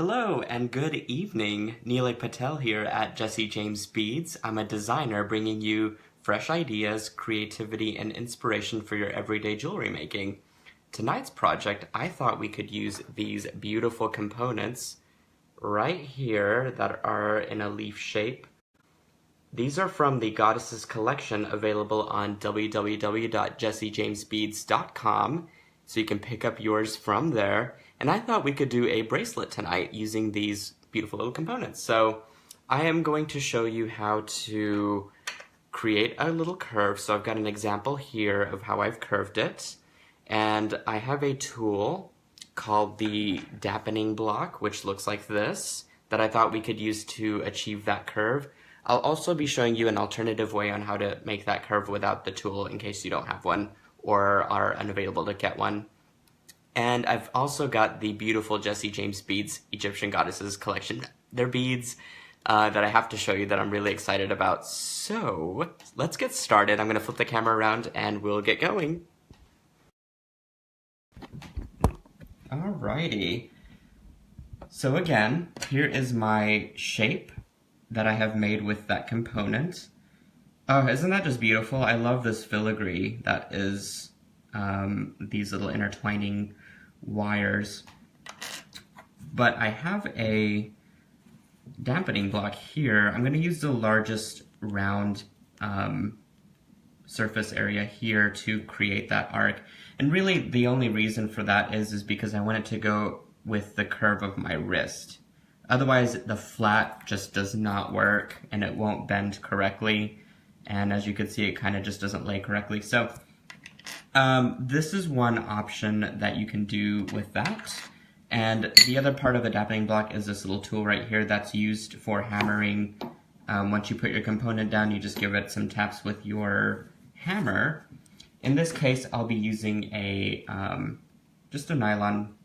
Hello and good evening. Nealay Patel here at Jesse James Beads. I'm a designer bringing you fresh ideas, creativity, and inspiration for your everyday jewelry making. Tonight's project, I thought we could use these beautiful components right here that are in a leaf shape. These are from the Goddesses collection available on www.jessejamesbeads.com, so you can pick up yours from there. And I thought we could do a bracelet tonight using these beautiful little components. So I am going to show you how to create a little curve. So I've got an example here of how I've curved it. And I have a tool called the dampening block, which looks like this, that I thought we could use to achieve that curve. I'll also be showing you an alternative way on how to make that curve without the tool in case you don't have one or are unavailable to get one. And I've also got the beautiful Jesse James Beads Egyptian Goddesses collection. They're beads that I have to show you that I'm really excited about. So let's get started. I'm going to flip the camera around and we'll get going. Alrighty. So again, here is my shape that I have made with that component. Oh, isn't that just beautiful? I love this filigree that is these little intertwining wires. But I have a dampening block here. I'm going to use the largest round surface area here to create that arc. And really the only reason for that is because I want it to go with the curve of my wrist. Otherwise the flat just does not work and it won't bend correctly. And as you can see, it kind of just doesn't lay correctly. So this is one option that you can do with that. And the other part of the dampening block is this little tool right here that's used for hammering. Once you put your component down, you just give it some taps with your hammer. In this case, I'll be using a just a nylon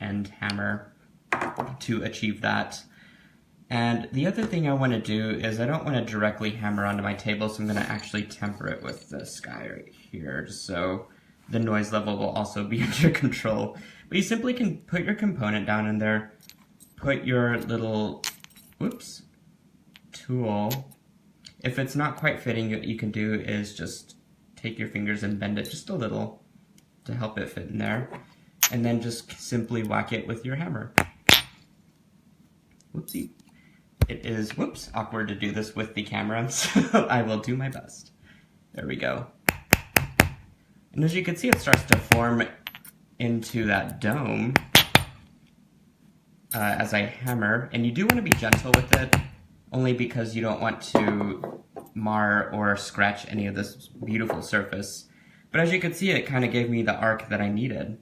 end hammer to achieve that. And the other thing I want to do is I don't want to directly hammer onto my table, so I'm going to actually temper it with this guy right here, just so the noise level will also be under control. But you simply can put your component down in there, put your little, whoops, tool. If it's not quite fitting, what you can do is just take your fingers and bend it just a little to help it fit in there, and then just simply whack it with your hammer. Whoopsie. It is, whoops, awkward to do this with the camera, so I will do my best. There we go. And as you can see, it starts to form into that dome as I hammer. And you do want to be gentle with it, only because you don't want to mar or scratch any of this beautiful surface. But as you can see, it kind of gave me the arc that I needed.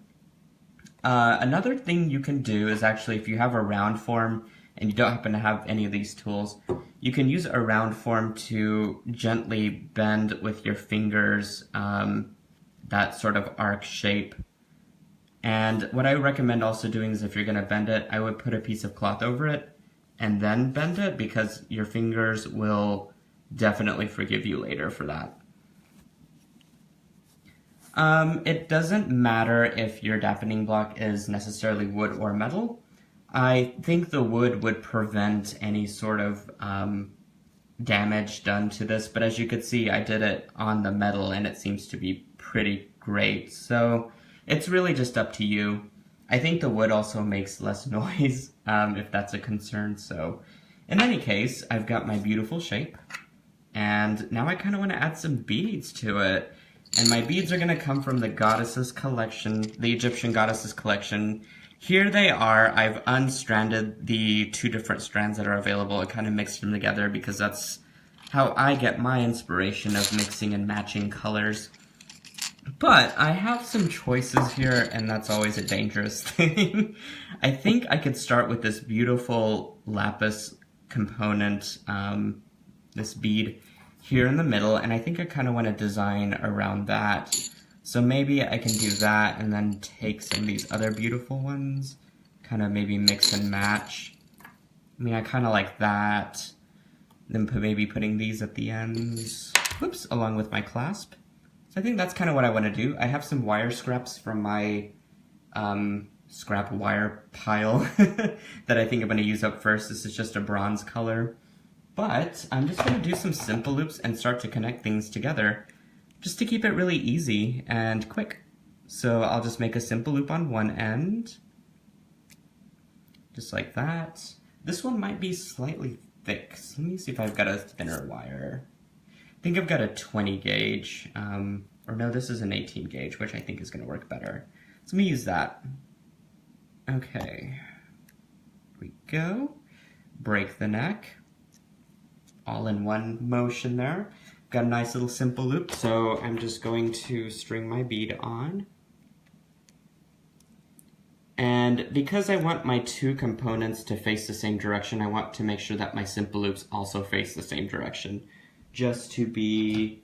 Another thing you can do is actually, if you have a round form, and you don't happen to have any of these tools, you can use a round form to gently bend with your fingers that sort of arc shape. And what I recommend also doing is if you're going to bend it, I would put a piece of cloth over it and then bend it, because your fingers will definitely forgive you later for that. It doesn't matter if your dampening block is necessarily wood or metal. I think the wood would prevent any sort of damage done to this, but as you can see, I did it on the metal and it seems to be pretty great. So it's really just up to you. I think the wood also makes less noise if that's a concern. So in any case, I've got my beautiful shape, and now I kind of want to add some beads to it. And my beads are going to come from the Goddesses collection, the Egyptian Goddesses collection. Here they are. I've unstranded the two different strands that are available. I kind of mixed them together because that's how I get my inspiration of mixing and matching colors. But I have some choices here, and that's always a dangerous thing. I think I could start with this beautiful lapis component, this bead here in the middle, and I think I kind of want to design around that. So maybe I can do that and then take some of these other beautiful ones, kind of maybe mix and match. I mean, I kind of like that. Then maybe putting these at the ends, whoops, along with my clasp. So I think that's kind of what I want to do. I have some wire scraps from my scrap wire pile that I think I'm going to use up first. This is just a bronze color. But I'm just going to do some simple loops and start to connect things together just to keep it really easy and quick. So I'll just make a simple loop on one end, just like that. This one might be slightly thick, so let me see if I've got a thinner wire. I think I've got a 20 gauge, or no, this is an 18 gauge, which I think is going to work better. So let me use that. Okay, here we go. Break the neck, all in one motion there. Got a nice little simple loop, so I'm just going to string my bead on. And because I want my two components to face the same direction, I want to make sure that my simple loops also face the same direction, just to be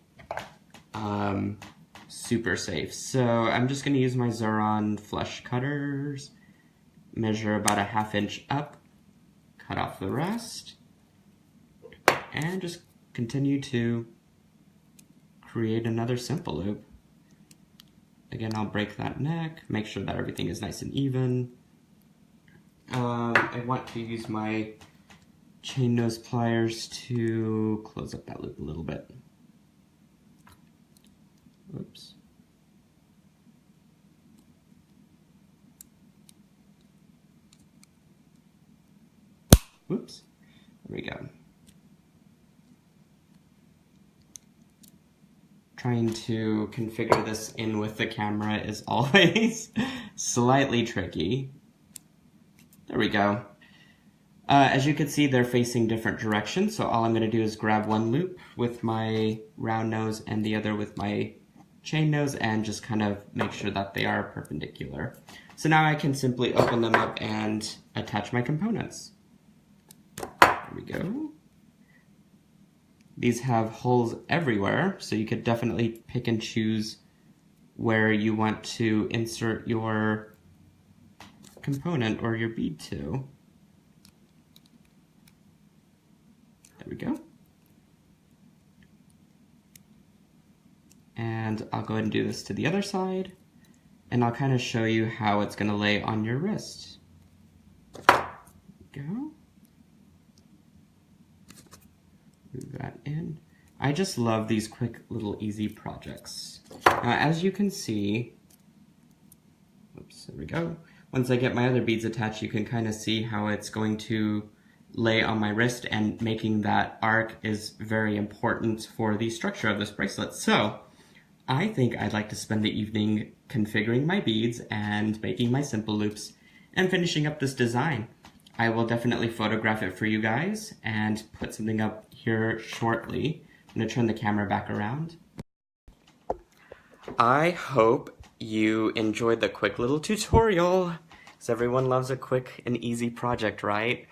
super safe. So I'm just going to use my Xuron flush cutters, measure about a ½ inch up, cut off the rest, and just continue to create another simple loop. Again, I'll break that neck, make sure that everything is nice and even. I want to use my chain nose pliers to close up that loop a little bit. Oops. Whoops. There we go. Trying to configure this in with the camera is always slightly tricky. There we go. As you can see, they're facing different directions, so all I'm going to do is grab one loop with my round nose and the other with my chain nose and just kind of make sure that they are perpendicular. So now I can simply open them up and attach my components. There we go. These have holes everywhere, so you could definitely pick and choose where you want to insert your component or your bead to. There we go. And I'll go ahead and do this to the other side, and I'll kind of show you how it's going to lay on your wrist. There we go. Move that in. I just love these quick little easy projects. Now, as you can see, oops, there we go. Once I get my other beads attached, you can kind of see how it's going to lay on my wrist, and making that arc is very important for the structure of this bracelet. So I think I'd like to spend the evening configuring my beads and making my simple loops and finishing up this design. I will definitely photograph it for you guys and put something up here shortly. I'm going to turn the camera back around. I hope you enjoyed the quick little tutorial, because everyone loves a quick and easy project, right?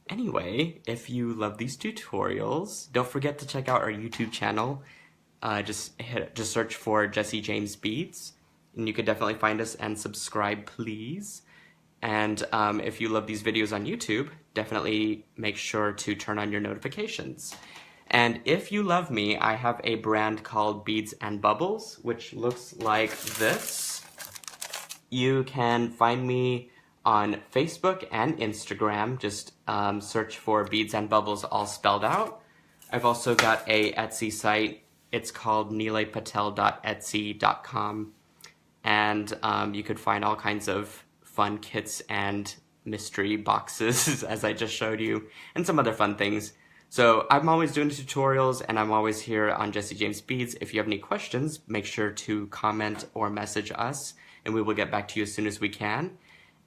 Anyway, if you love these tutorials, don't forget to check out our YouTube channel. Just search for Jesse James Beads. And you could definitely find us and subscribe, please. And if you love these videos on YouTube, definitely make sure to turn on your notifications. And if you love me, I have a brand called Beads and Bubbles, which looks like this. You can find me on Facebook and Instagram. Just search for Beads and Bubbles, all spelled out. I've also got a Etsy site. It's called nealaypatel.etsy.com. And you could find all kinds of fun kits and mystery boxes, as I just showed you, and some other fun things. So I'm always doing tutorials, and I'm always here on Jesse James Beads. If you have any questions, make sure to comment or message us, and we will get back to you as soon as we can.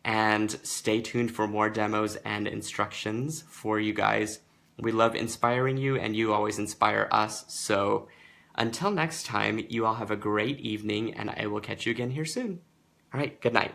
And stay tuned for more demos and instructions for you guys. We love inspiring you, and you always inspire us. So until next time, you all have a great evening, and I will catch you again here soon. All right, good night.